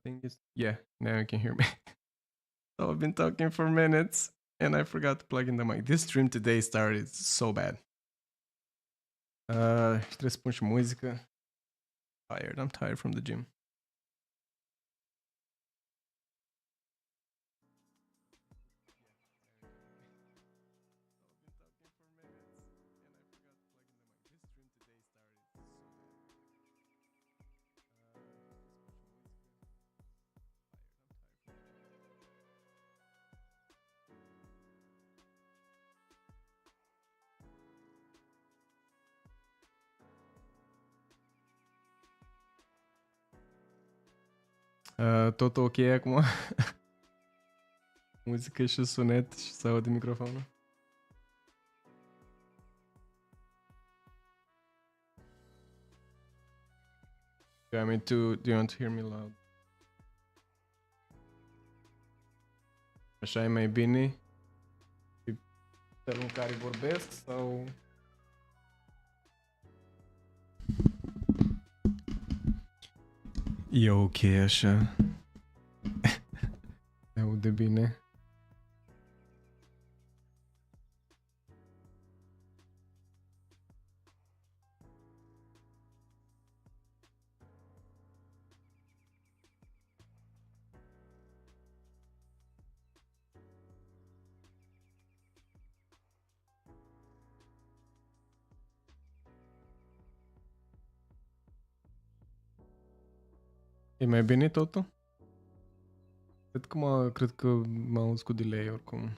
thing is... Yeah, now you can hear me. So I've been talking for minutes and I forgot to plug in the mic. This stream today started so bad. Trebuie să pun și muzică. I'm tired from the gym. Tot ok acum? Muzică și sunet și să aud microfonul. Do you want to hear me loud? Așa e mai bine? Felul în care vorbesc sau... E ok așa. Se aude bine. E mai bine totul? Cred că m-am auzit cu delay oricum.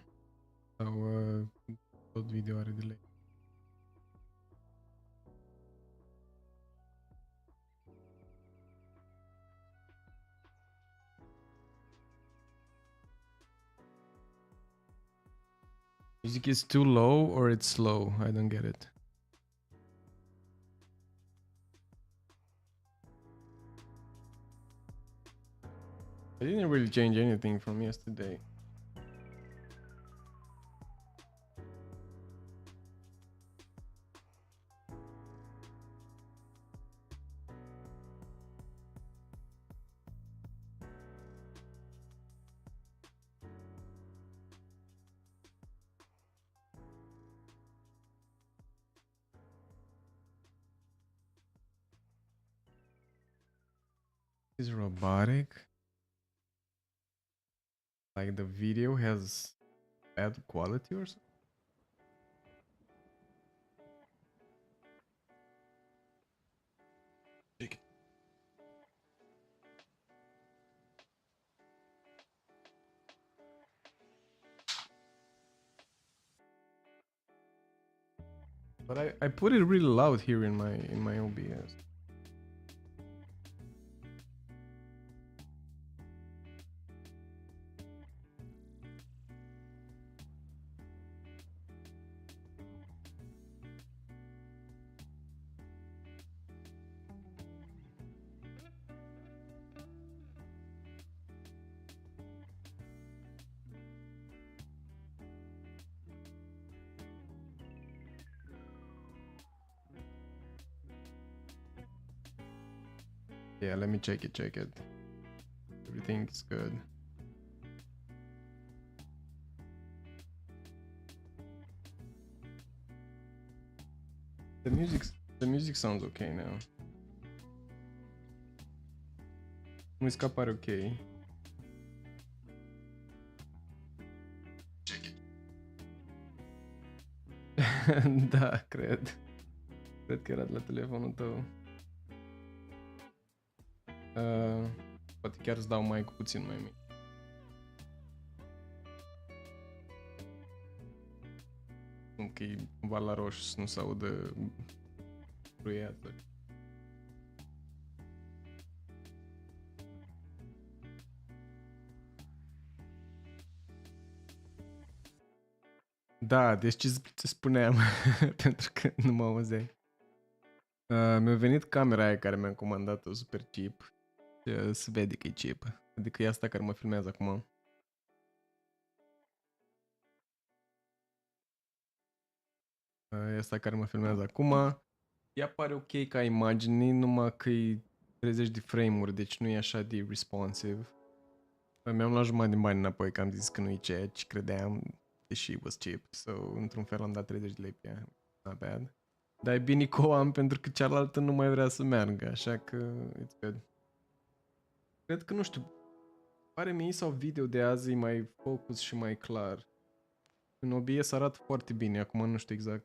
Sau tot video are delay. Music is too low or it's slow? I don't get it. I didn't really change anything from yesterday. Is robotic? Like the video has bad quality or something? But I put it really loud here in my OBS. Yeah, let me check it. Everything's good. The music sounds okay now. Muzica pare ok. Check it. Da, cred că era de la telefonul tău. Poate chiar îți dau mai puțin mai mic. Că e cumva la roșu să nu se audă bruiatul. Da, deci ce spuneam, pentru că nu mă auzeai. Mi-a venit camera aia care mi-am comandat-o super cheap. Se vede că e cheap. Adică e asta care mă filmează acum. E asta care mă filmează acum. Ea pare ok ca imagine, numai că e 30 de frame-uri, deci nu e așa de responsive. Mi-am luat jumătate din bani înapoi, că am zis că nu e ceea ce credeam, deși it was cheap. So, într-un fel am dat 30 de lei pe ea. Not bad. Dar e bine că o am pentru că cealaltă nu mai vrea să meargă, așa că it's good. Cred că, nu știu, pare mie sau video de azi e mai focus și mai clar. În OBS arată foarte bine, acum nu știu exact.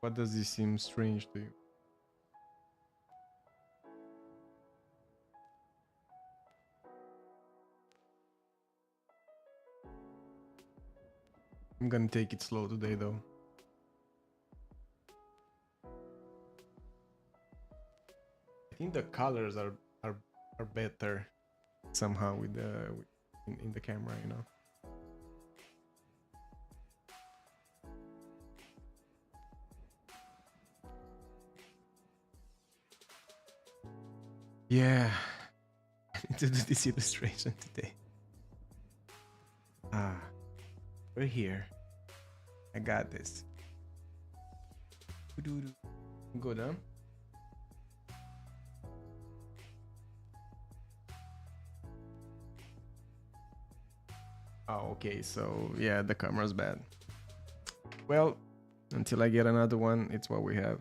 What does this seem strange to you? I'm gonna take it slow today though. I think the colors are better somehow with the in the camera, you know. Yeah, I need to do this illustration today. We're here. I got this. Good, huh? Oh, okay, so yeah, the camera's bad. Well, until I get another one, it's what we have.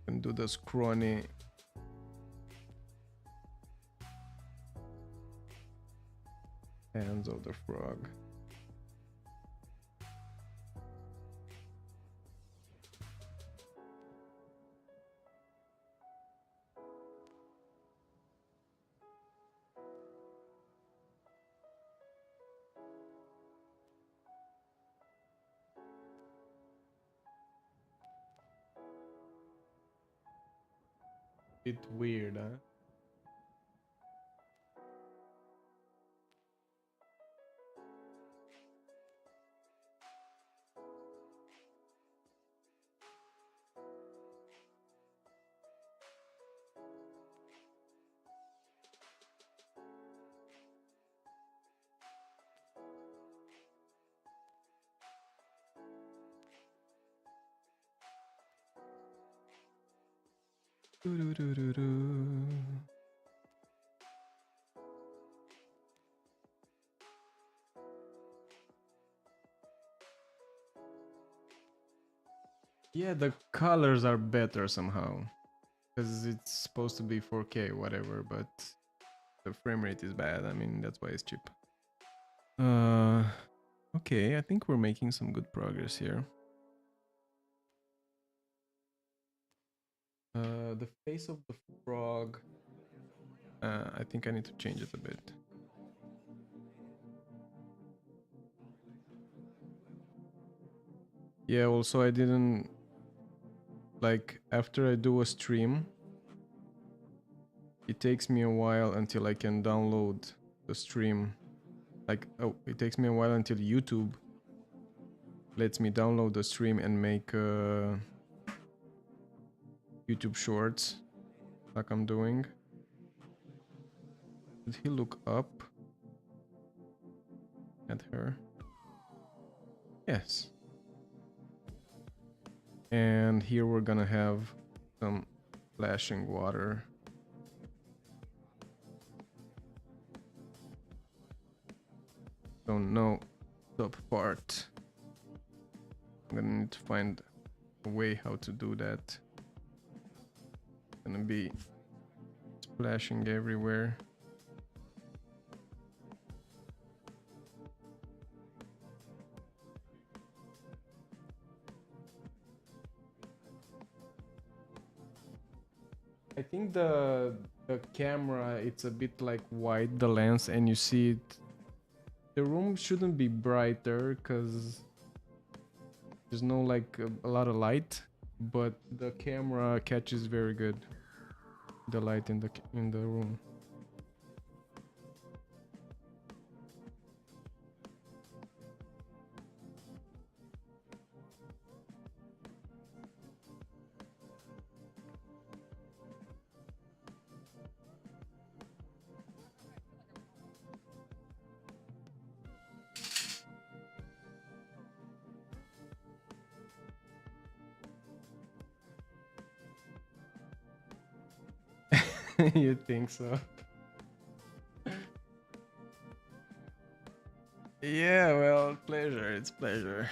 And do the scrawny. Hands of the frog. Bit weird, huh? Yeah, the colors are better somehow. Because it's supposed to be 4K, whatever, but the frame rate is bad. I mean, that's why it's cheap. Okay, I think we're making some good progress here. The face of the frog. I think I need to change it a bit. Yeah, also I didn't, like, after I do a stream, it takes me a while until I can download the stream. Like, oh, it takes me a while until YouTube lets me download the stream and make YouTube shorts, like I'm doing. Did he look up at her? Yes. And here we're gonna have some flashing water. Don't know top part. I'm gonna need to find a way how to do that. It's gonna be splashing everywhere. I think the camera, it's a bit like wide, the lens, and you see it. The room shouldn't be brighter because there's no like a lot of light, but the camera catches very good the light in the room. You think so? Yeah, well, pleasure. It's pleasure.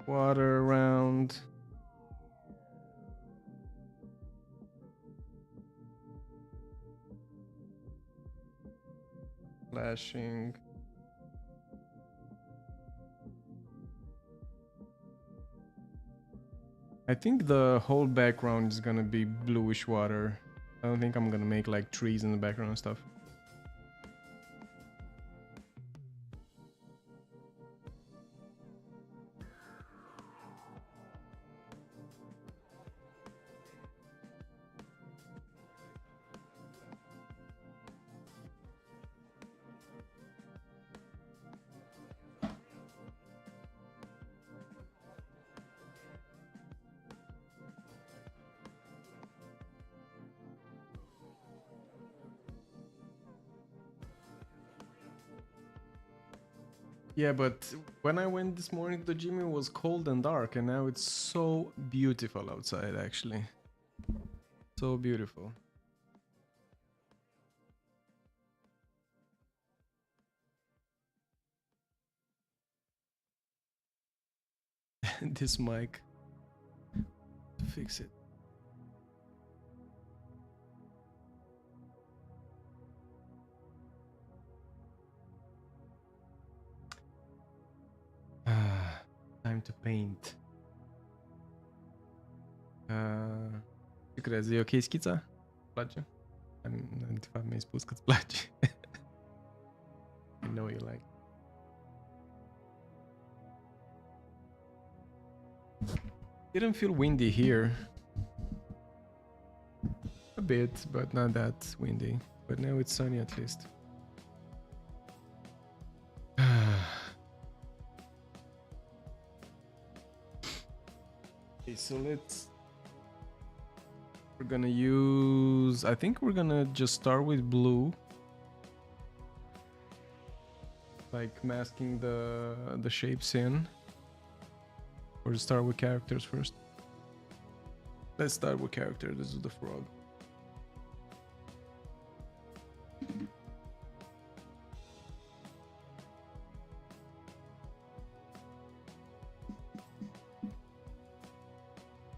Water around. Flashing. I think the whole background is gonna be bluish water. I don't think I'm gonna make like trees in the background and stuff. Yeah, but when I went this morning to the gym, it was cold and dark, and now it's so beautiful outside, actually. So beautiful. This mic. To fix it. Time to paint. Ce crezi? E ok schița? Place? De fapt mi-ai spus că-ți place. I know you like. Didn't feel windy here. A bit, but not that windy. But now it's sunny at least. Okay, so we're gonna use, I think we're gonna just start with blue. Like masking the shapes in. Or start with characters first. Let's start with character. This is the frog.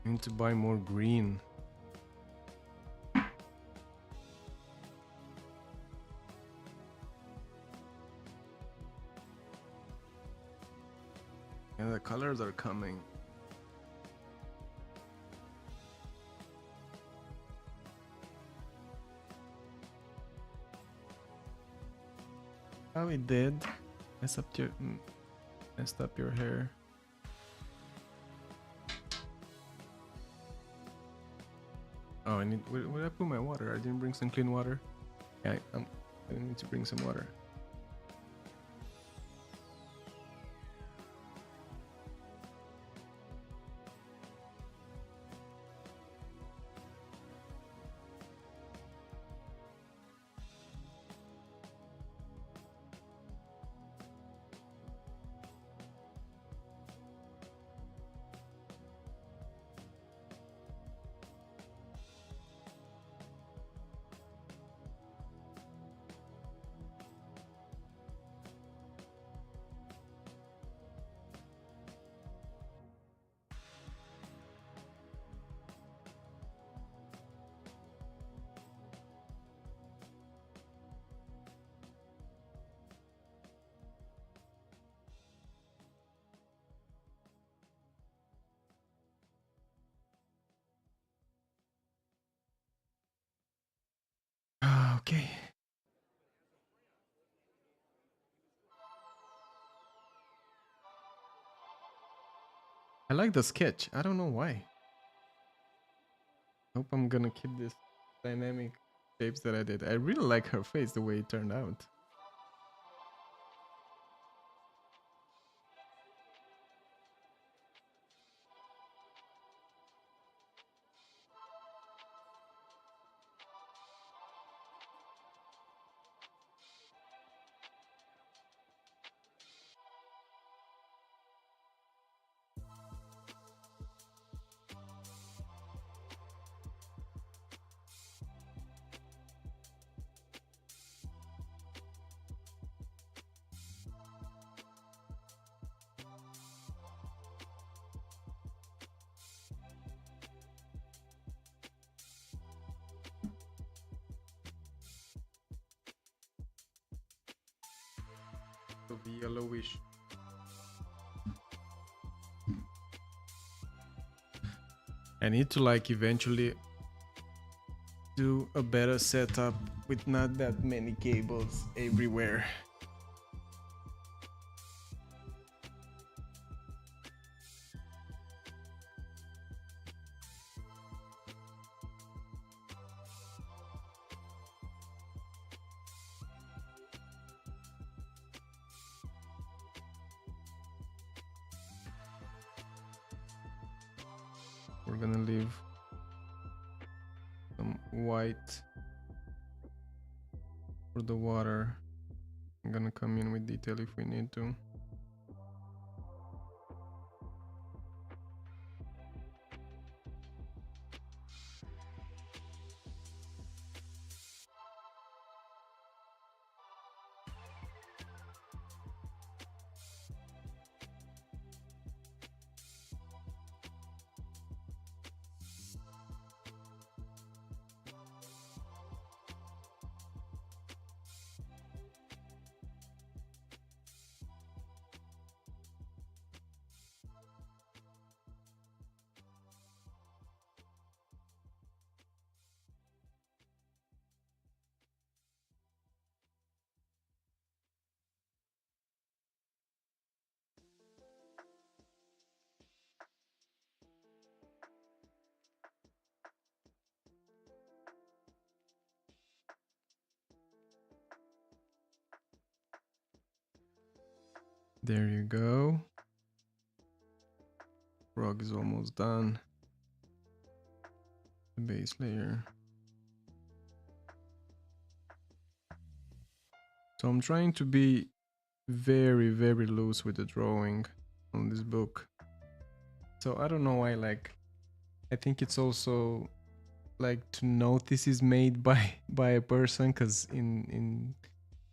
I need to buy more green. And the colors are coming. Oh, it did. Messed up your hair. Oh, I need. Where did I put my water? I didn't bring some clean water. Yeah, I need to bring some water. Okay. I like the sketch. I don't know why. Hope I'm gonna keep this dynamic shapes that I did. I really like her face, the way it turned out. of yellowish. I need to like eventually do a better setup with not that many cables everywhere. We're gonna leave some white for the water. I'm gonna come in with detail if we need to. There you go. Frog is almost done. The base layer. So I'm trying to be very, very loose with the drawing on this book. So I don't know why, like, I think it's also like to notice is made by a person, because in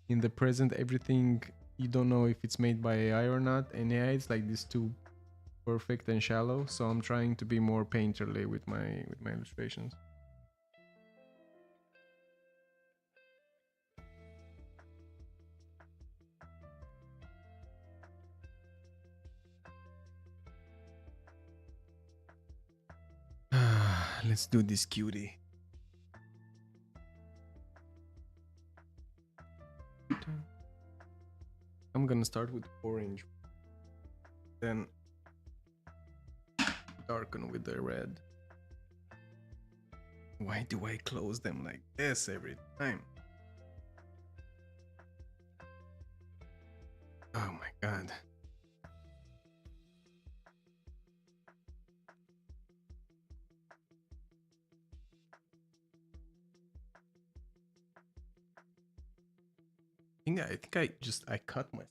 the present everything you don't know if it's made by AI or not, and yeah, it's like this too perfect and shallow. So I'm trying to be more painterly with my illustrations. Let's do this cutie. I'm gonna start with orange, then darken with the red. Why do I close them like this every time? Oh my god. I think I cut myself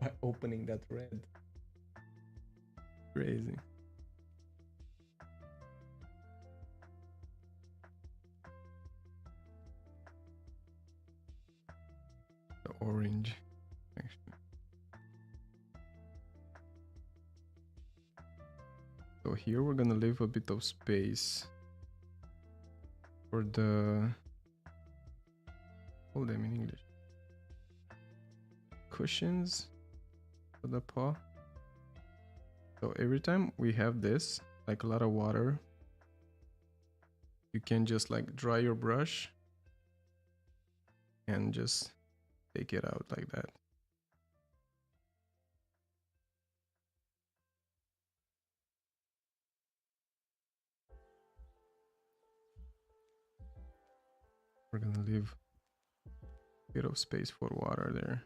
by opening that red. Crazy. The orange, actually. So here we're gonna leave a bit of space for the, hold them in English, cushions for the paw. So every time we have this, like a lot of water, you can just like dry your brush and just take it out like that. We're gonna leave a bit of space for water there.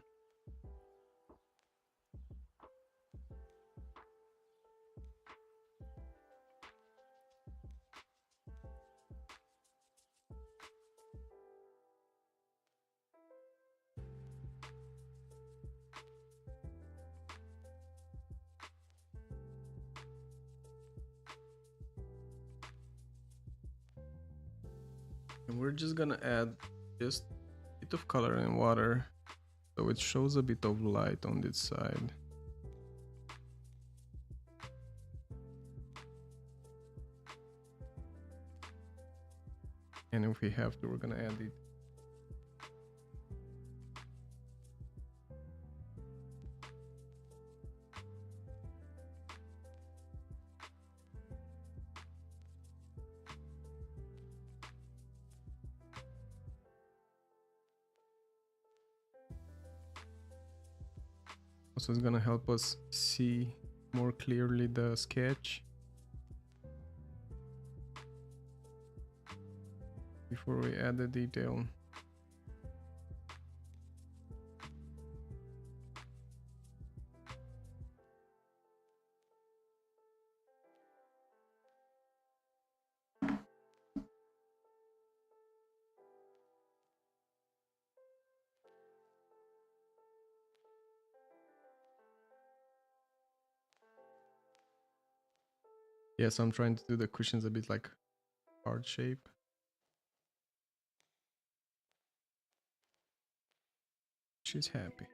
And we're just gonna add just a bit of color and water so it shows a bit of light on this side. And if we have to, we're gonna add it Also, it's gonna help us see more clearly the sketch before we add the detail. Yes, I'm trying to do the cushions a bit like heart shape. She's happy.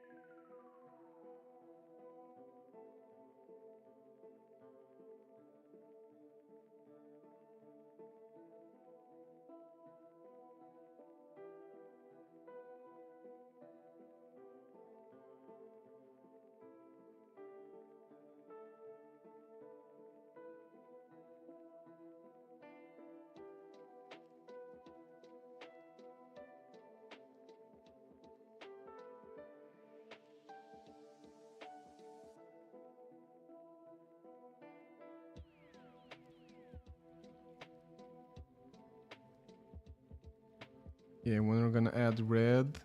Yeah, when we're gonna add red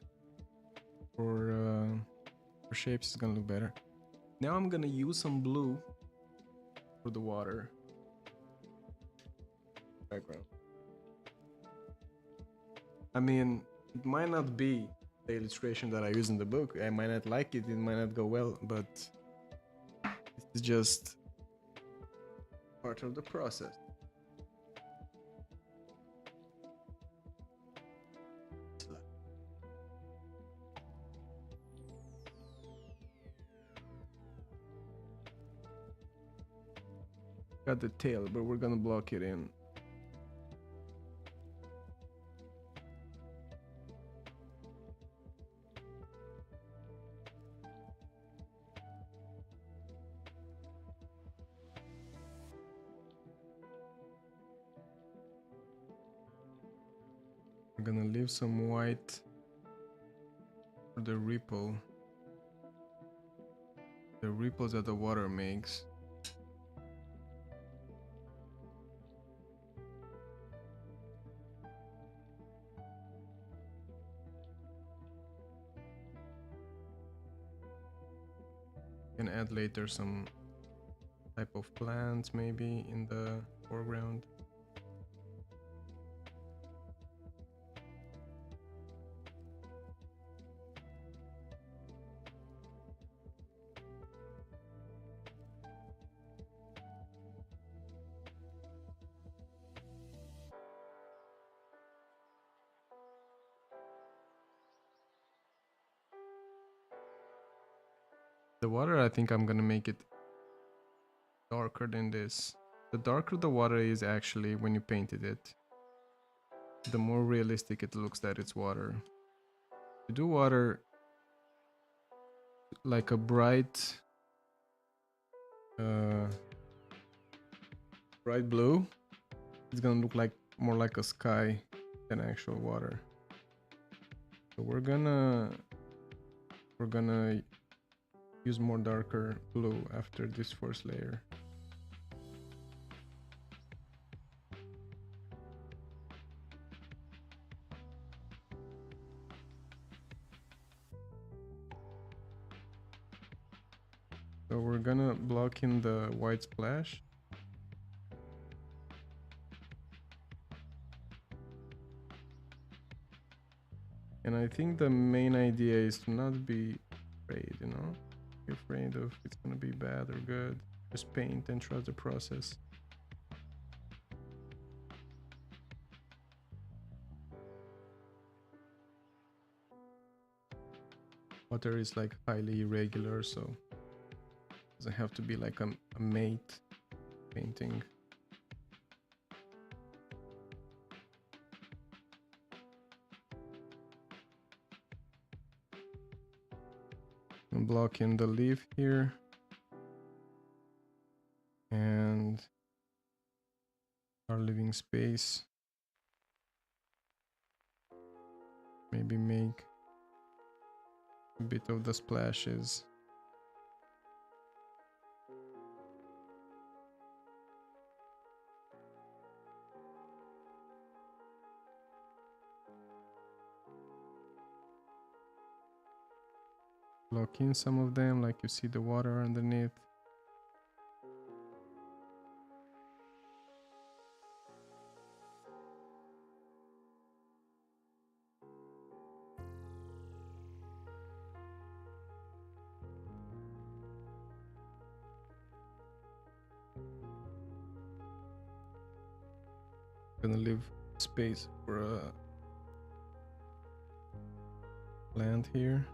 for shapes, it's gonna look better. Now I'm gonna use some blue for the water background. I mean, it might not be the illustration that I use in the book. I might not like it, it might not go well, but it's just part of the process. Got the tail, but we're gonna block it in. We're gonna leave some white for the ripple. The ripples that the water makes. Can add later some type of plants maybe in the foreground. The water, I think I'm gonna make it darker than this. The darker the water is actually when you painted it, the more realistic it looks that it's water. You do water like a bright bright blue, it's gonna look like more like a sky than actual water. So we're gonna use more darker blue after this first layer. So we're gonna block in the white splash. And I think the main idea is to not be afraid, you know? Be afraid of it's gonna be bad or good. Just paint and trust the process. Water is like highly irregular, so it doesn't have to be like a mate painting. And block in the leaf here. And our living space. Maybe make a bit of the splashes. Lock in some of them, like you see the water underneath. Gonna leave space for a plant here.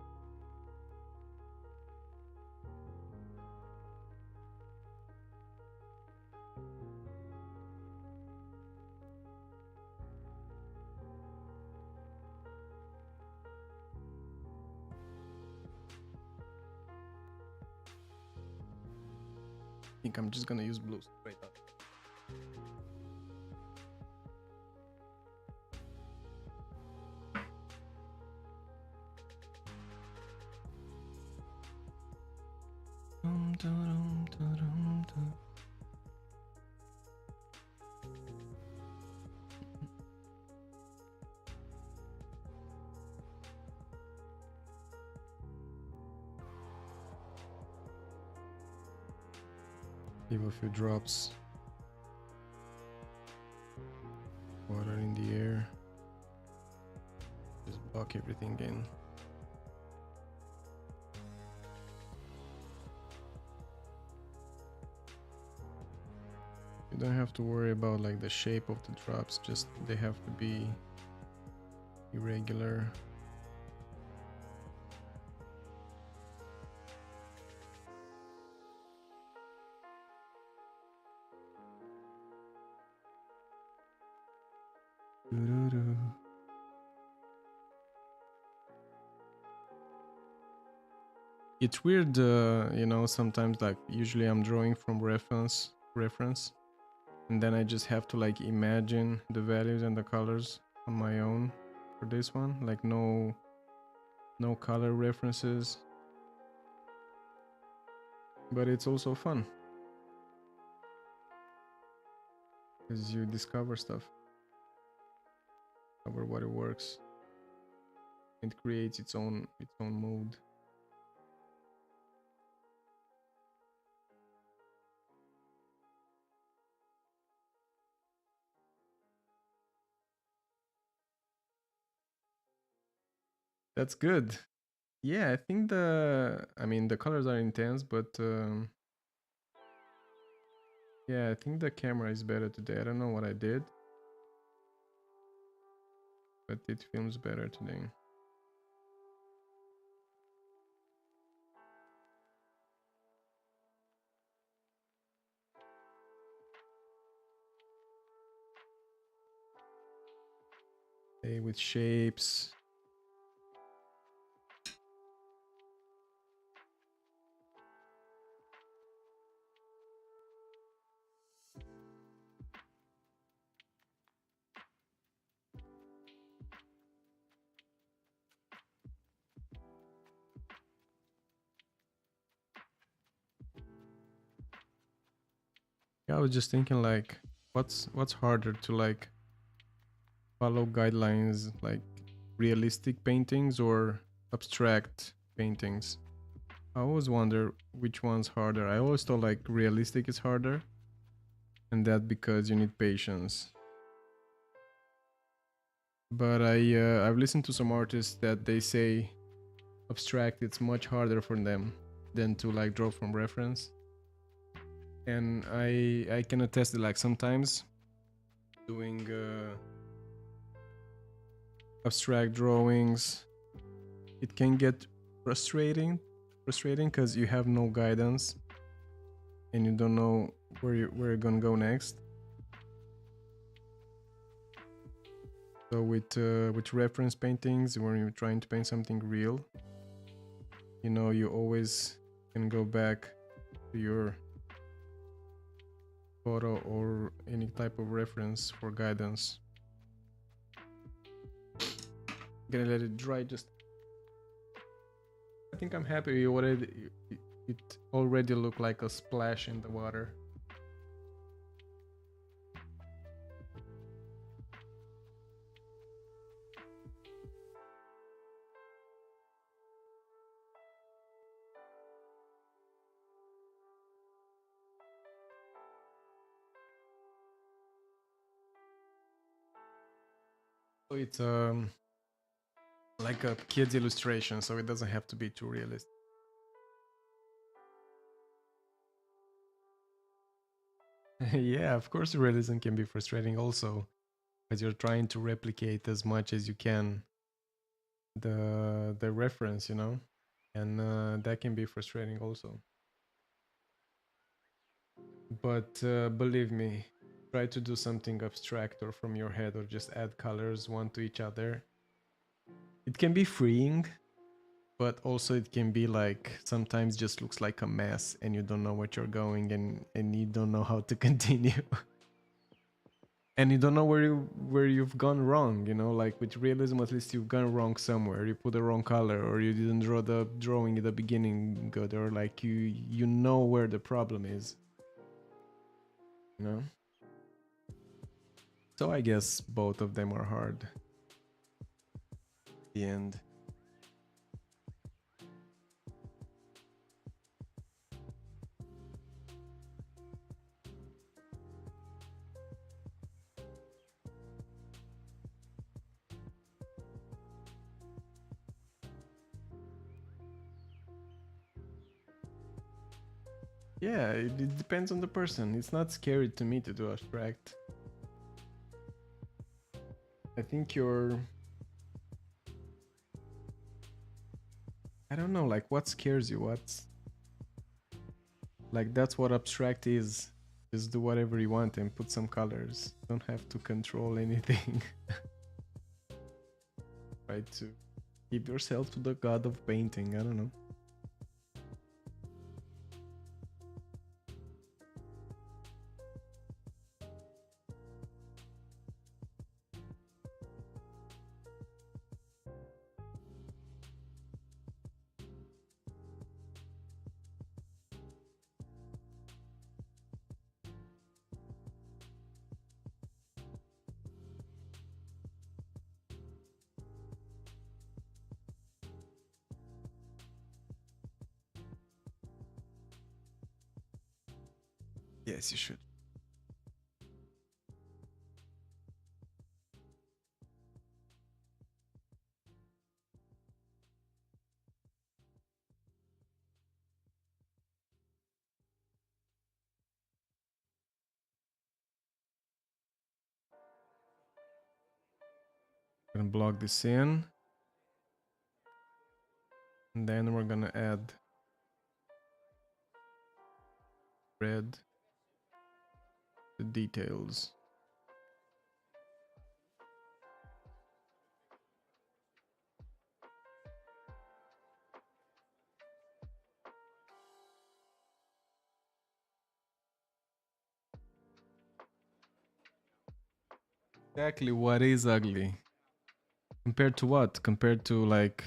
I think I'm just gonna use blue straight up. Leave a few drops. Water in the air. Just block everything in. You don't have to worry about like the shape of the drops, just they have to be irregular. It's weird, you know, sometimes like usually I'm drawing from reference, and then I just have to like imagine the values and the colors on my own for this one, like no color references, but it's also fun because you discover stuff, discover what it works. It creates its own mood. That's good. Yeah, I think I mean the colors are intense, but yeah, I think the camera is better today. I don't know what I did, but it films better today. Play with shapes. Yeah, I was just thinking like what's harder to like follow guidelines, like realistic paintings or abstract paintings? I always wonder which one's harder. I always thought like realistic is harder, and that because you need patience. But I've listened to some artists that they say abstract it's much harder for them than to like draw from reference. And I can attest that like sometimes doing abstract drawings, it can get frustrating because you have no guidance and you don't know where you're gonna go next. So with reference paintings, when you're trying to paint something real, you know, you always can go back to your photo or any type of reference for guidance. Gonna let it dry. Just I think I'm happy. It already looked like a splash in the water. So it's like a kid's illustration, so it doesn't have to be too realistic. Yeah, of course realism can be frustrating also, because you're trying to replicate as much as you can the reference, you know, and that can be frustrating also. But believe me, try to do something abstract or from your head, or just add colors one to each other. It can be freeing, but also it can be like sometimes just looks like a mess and you don't know what you're going, and you don't know how to continue. And you don't know where you've gone wrong, you know, like with realism at least you've gone wrong somewhere. You put the wrong color, or you didn't draw the drawing at the beginning good, or like you know where the problem is, you know. So I guess both of them are hard at the end. Yeah, it depends on the person. It's not scary to me to do abstract. I think I don't know, like what scares you? What's like that's what abstract is. Just do whatever you want and put some colors. Don't have to control anything. Try to keep yourself to the god of painting. I don't know. Yes, you should. Gonna block this in, and then we're gonna add red the details. Exactly what is ugly? Compared to what? Compared to like,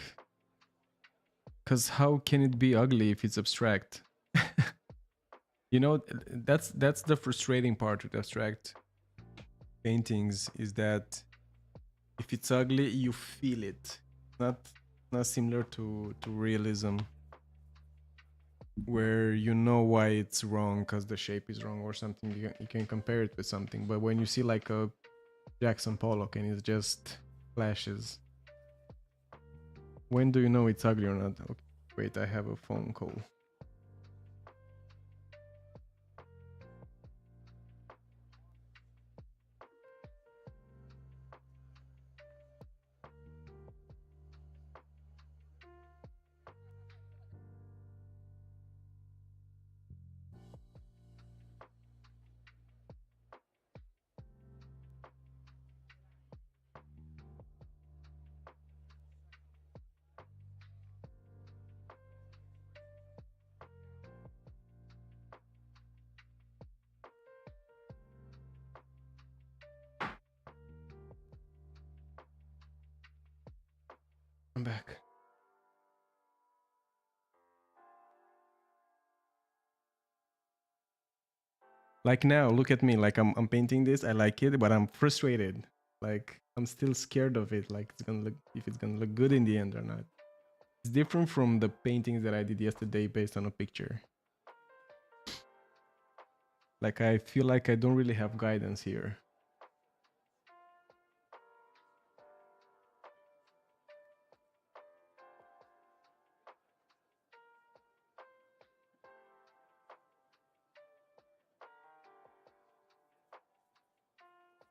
because how can it be ugly if it's abstract? You know, that's the frustrating part with abstract paintings, is that if it's ugly, you feel it. Not similar to realism, where you know why it's wrong because the shape is wrong or something. You can compare it with something. But when you see like a Jackson Pollock and it's just flashes, when do you know it's ugly or not? Okay, wait, I have a phone call. I'm back. Like now, look at me. Like I'm painting this. I like it, but I'm frustrated. Like I'm still scared of it. Like it's gonna look, if it's gonna look good in the end or not. It's different from the paintings that I did yesterday based on a picture. Like I feel like I don't really have guidance here.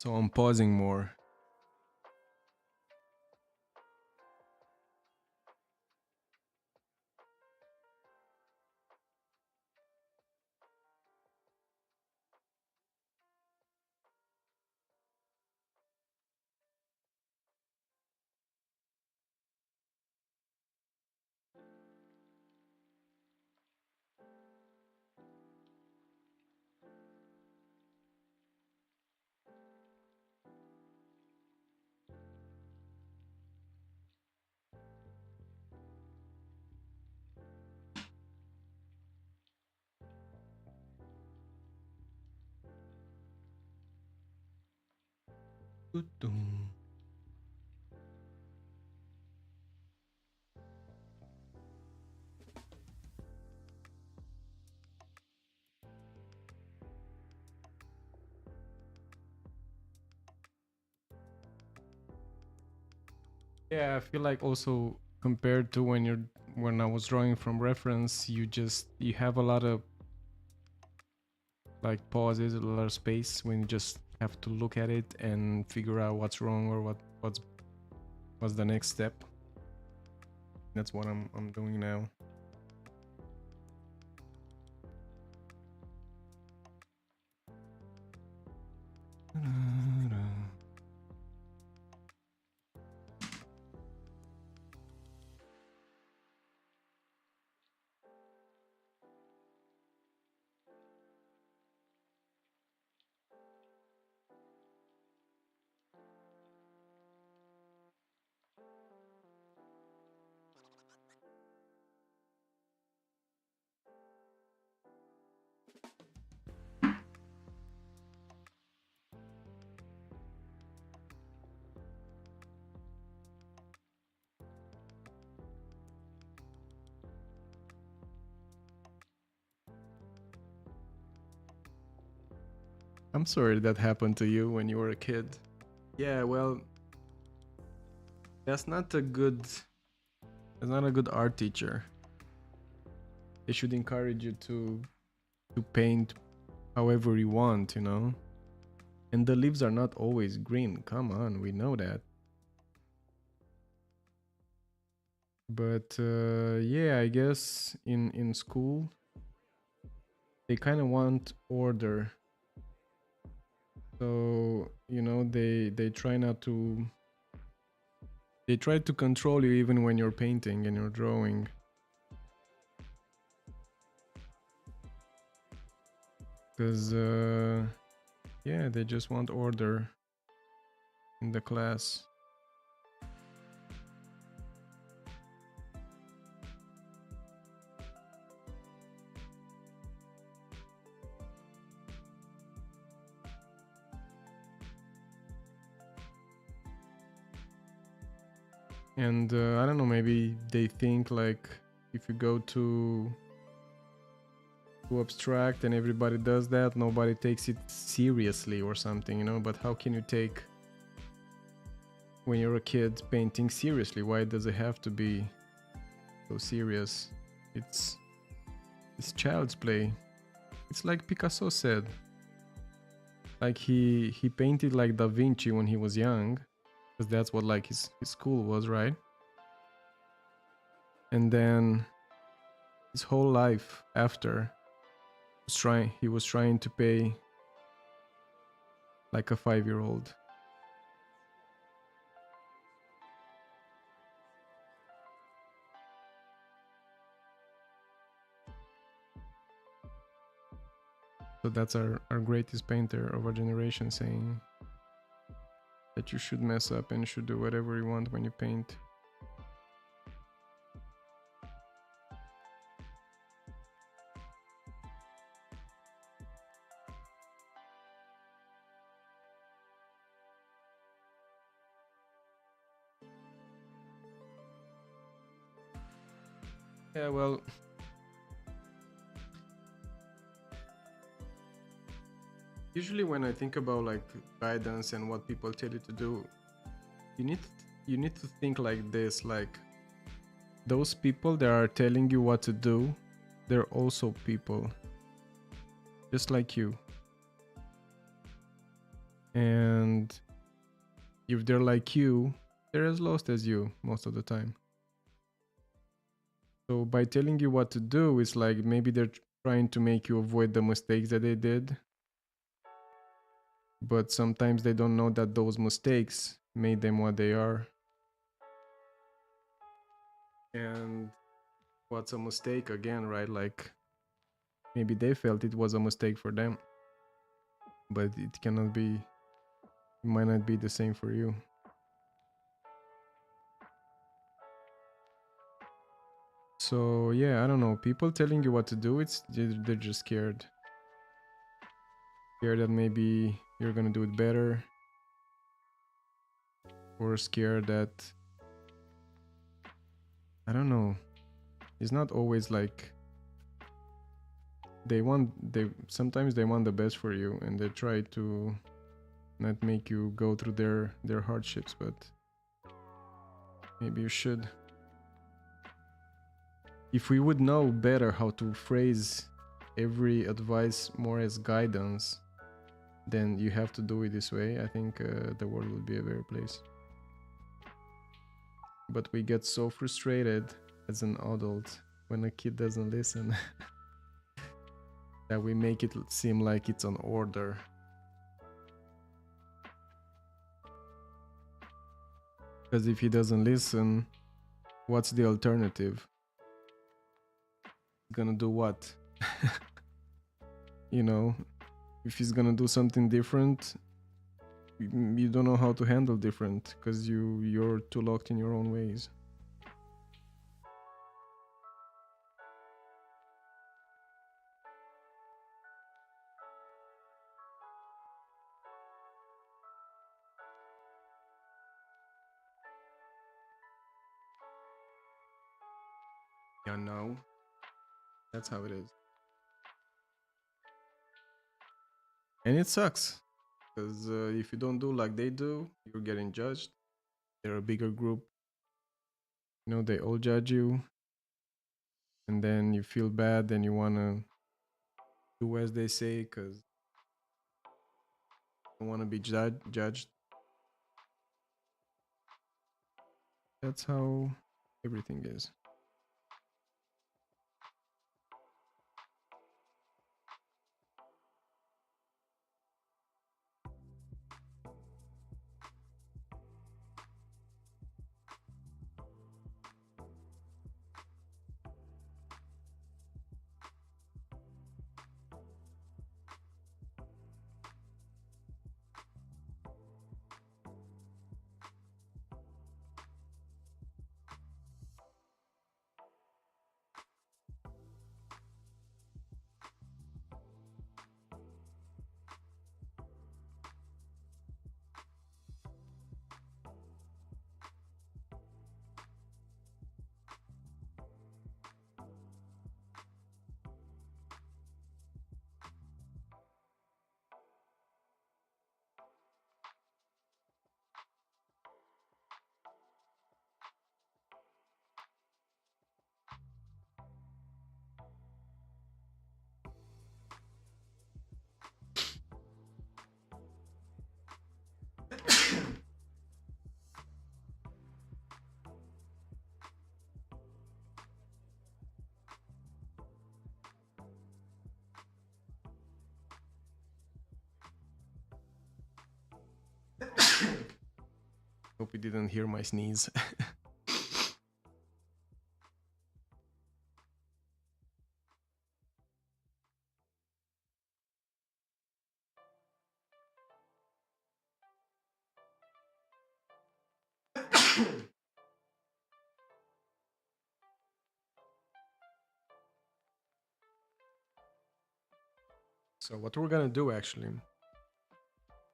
So I'm pausing more. Doo-doo. Yeah, I feel like also compared to when I was drawing from reference, you have a lot of like pauses, a lot of space when you just have to look at it and figure out what's wrong or what's the next step. That's what I'm doing now. I'm sorry that happened to you when you were a kid. Yeah, well, that's not a good that's not a good art teacher. They should encourage you to paint however you want, you know? And the leaves are not always green. Come on, we know that. But yeah, I guess in school they kind of want order. So, you know, they try not to they try to control you even when you're painting and you're drawing. Cuz yeah, they just want order in the class. And I don't know, maybe they think like if you go too abstract and everybody does that, nobody takes it seriously or something, you know? But how can you take, when you're a kid, painting seriously? Why does it have to be so serious? It's child's play. It's like Picasso said. Like he painted like Da Vinci when he was young, because that's what like his school was, right? And then his whole life after he was trying to pay like a 5-year-old. So that's our greatest painter of our generation saying that you should mess up and you should do whatever you want when you paint. Yeah, well, usually when I think about like guidance and what people tell you to do, you need to think like this, like those people that are telling you what to do, they're also people just like you. And if they're like you, they're as lost as you most of the time. So by telling you what to do, it's like maybe they're trying to make you avoid the mistakes that they did. But sometimes they don't know that those mistakes made them what they are. And what's a mistake again, right? Like maybe they felt it was a mistake for them, but it cannot be, it might not be the same for you. So yeah, I don't know. People telling you what to do, they're just scared. Scared that maybe you're gonna do it better, or scared that, I don't know. It's not always like they sometimes they want the best for you, and they try to not make you go through their hardships, but maybe you should. If we would know better how to phrase every advice more as guidance, then you have to do it this way, I think the world would be a better place. But we get so frustrated as an adult when a kid doesn't listen that we make it seem like it's an order. Because if he doesn't listen, what's the alternative? Gonna do what? You know, if he's gonna do something different, you don't know how to handle different because you're too locked in your own ways. Yeah, no, that's how it is. And it sucks because if you don't do like they do, you're getting judged. They're a bigger group, you know, they all judge you, and then you feel bad and you want to do as they say because you don't want to be judged. That's how everything is. Hope you didn't hear my sneeze. So what we're gonna do actually,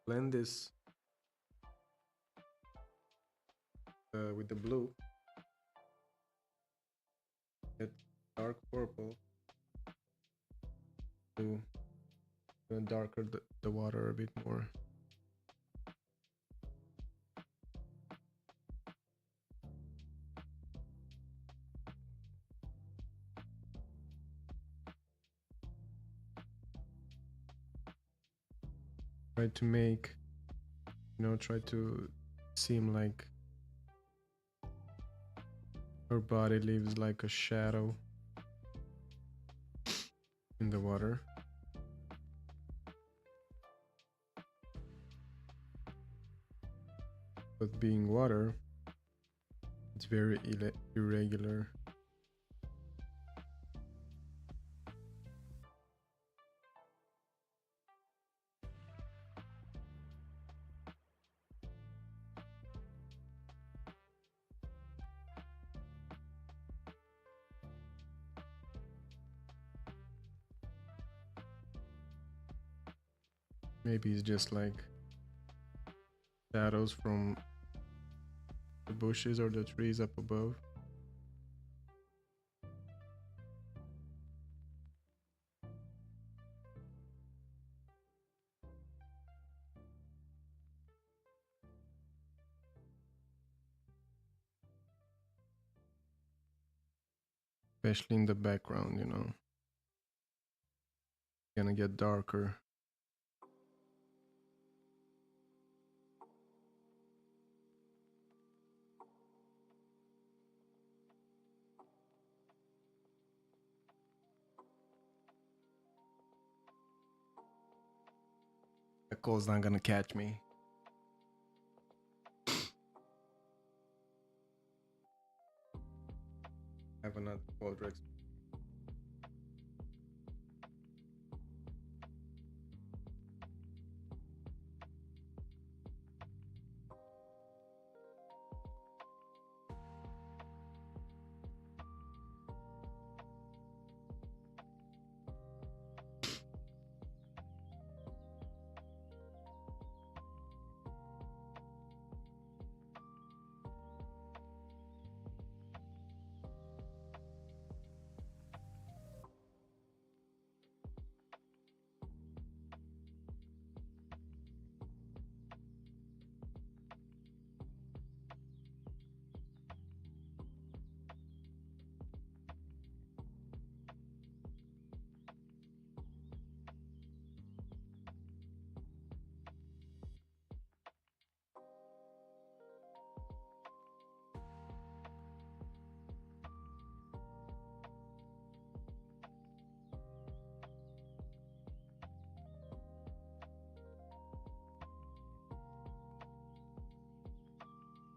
blend this with the blue, get dark purple to darker the water a bit more. Try to make, try to seem like her body leaves like a shadow in the water. But being water, it's very irregular. Maybe it's just like shadows from the bushes or the trees up above. Especially in the background, you know. It's gonna get darker. The cold's not gonna catch me. Have another cold Rex.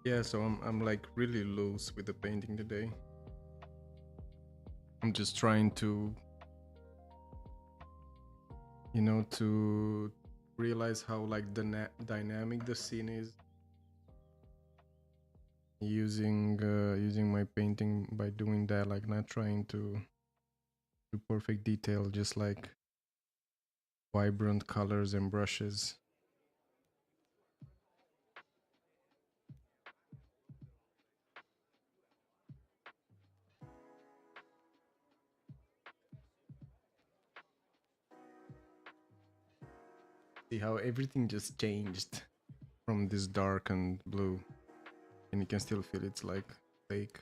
Yeah, so I'm like really loose with the painting today. I'm just trying to, you know, to realize how like dynamic the scene is using my painting by doing that, like not trying to do perfect detail, just like vibrant colors and brushes. See how everything just changed from this dark and blue, and you can still feel it's like fake.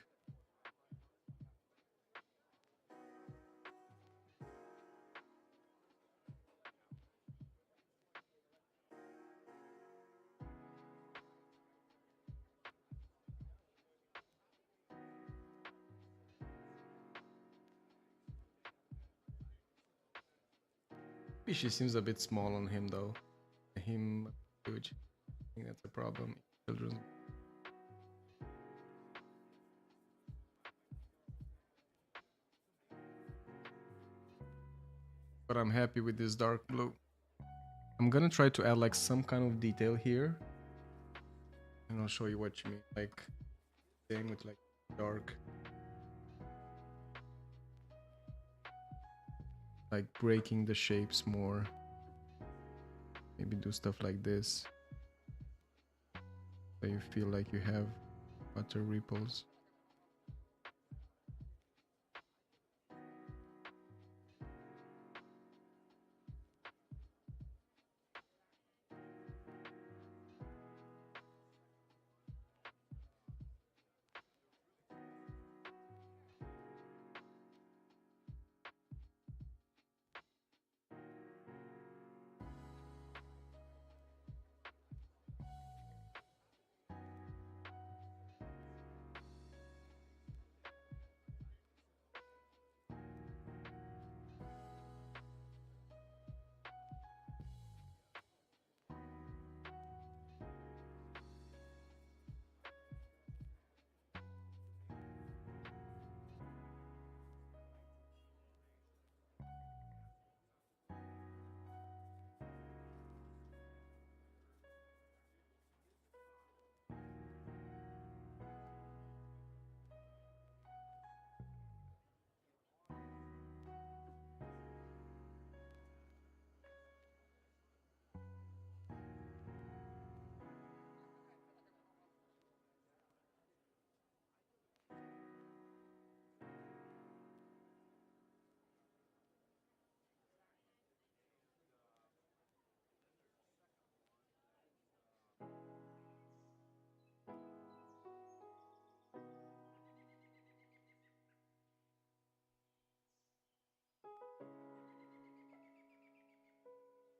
She seems a bit small on him though. Him huge. I think that's a problem. Children's. But I'm happy with this dark blue. I'm gonna try to add like some kind of detail here, and I'll show you what you mean. Like same with like dark, like breaking the shapes more. Maybe do stuff like this, so you feel like you have water ripples.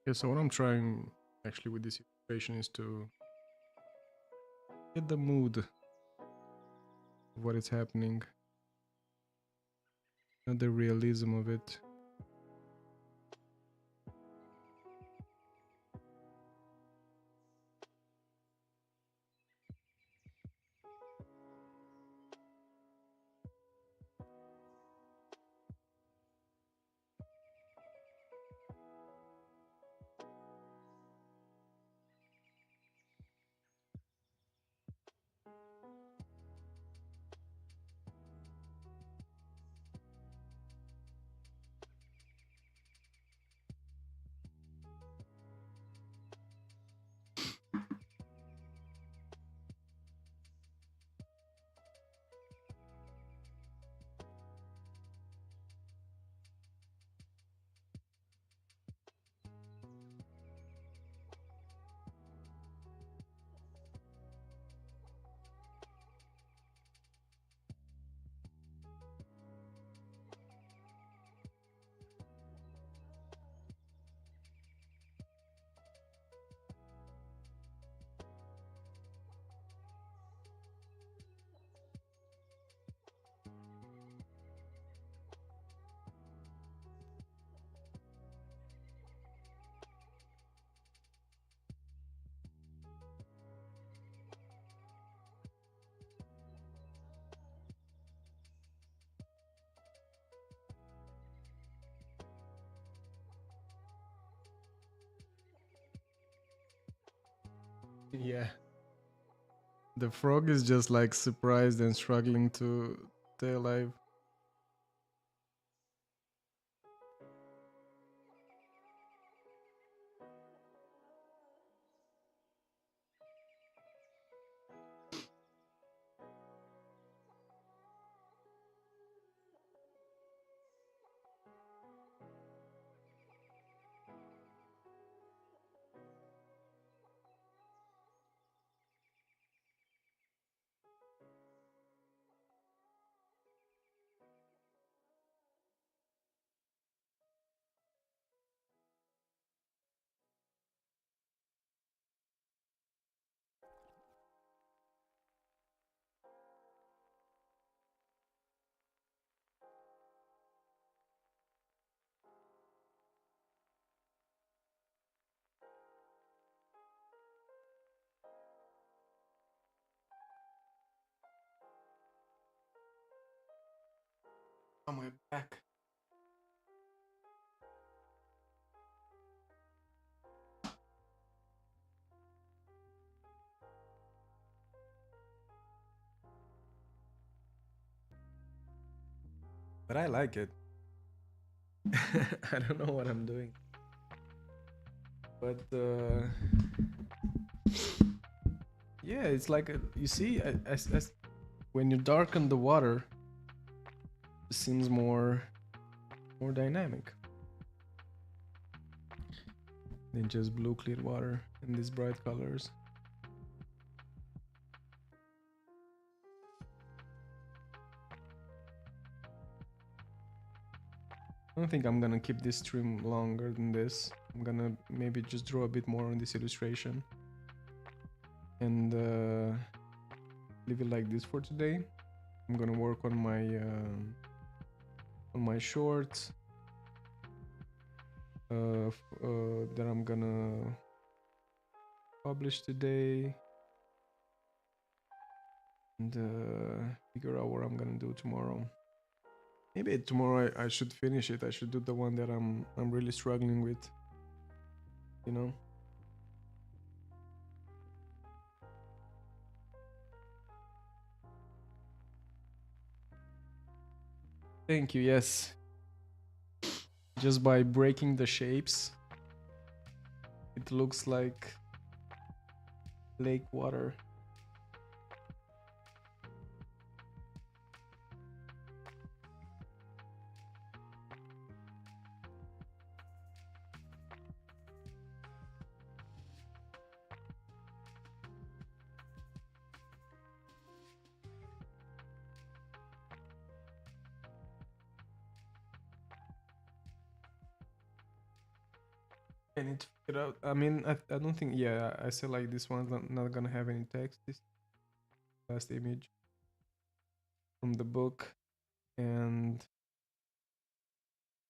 Yeah, so what I'm trying actually with this illustration is to get the mood of what is happening, not the realism of it. Yeah. The frog is just like surprised and struggling to stay alive. On my back. But I like it. I don't know what I'm doing. But yeah, it's like you see, when you darken the water, it seems more dynamic than just blue clear water in these bright colors. I don't think I'm gonna keep this stream longer than this. I'm gonna maybe just draw a bit more on this illustration and leave it like this for today. I'm gonna work on my shorts that I'm gonna publish today, and figure out what I'm gonna do tomorrow. Maybe tomorrow I should finish it. I should do the one that I'm really struggling with, you know. Thank you. Yes. Just by breaking the shapes, it looks like lake water. I need to figure out. I mean, I don't think. Yeah, I said like this one's not gonna have any text. This last image from the book, and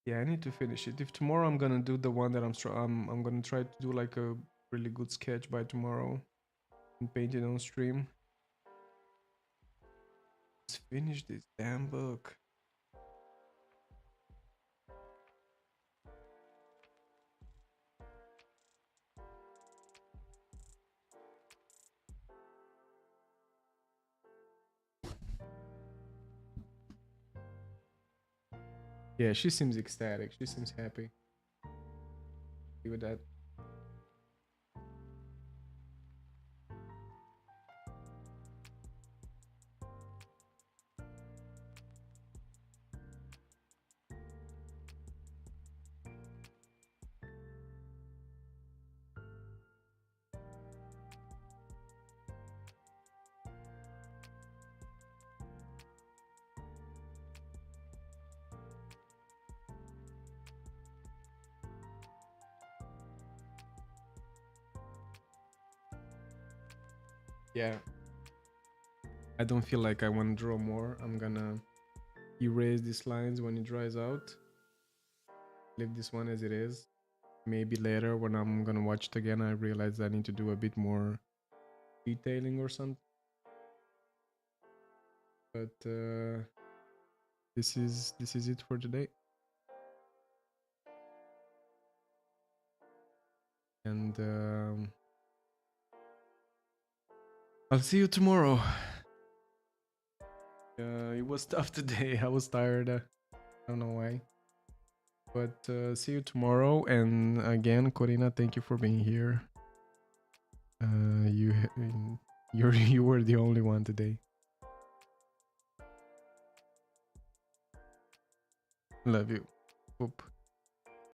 yeah, I need to finish it. If tomorrow I'm gonna do the one that I'm gonna try to do like a really good sketch by tomorrow and paint it on stream. Let's finish this damn book. Yeah, she seems ecstatic. She seems happy with that. Yeah, I don't feel like I want to draw more. I'm gonna erase these lines when it dries out. Leave this one as it is. Maybe later when I'm gonna watch it again, I realize I need to do a bit more detailing or something. But this is it for today. And I'll see you tomorrow. It was tough today. I was tired. I don't know why. But see you tomorrow. And again, Corina, thank you for being here. You were the only one today. Love you. Oop.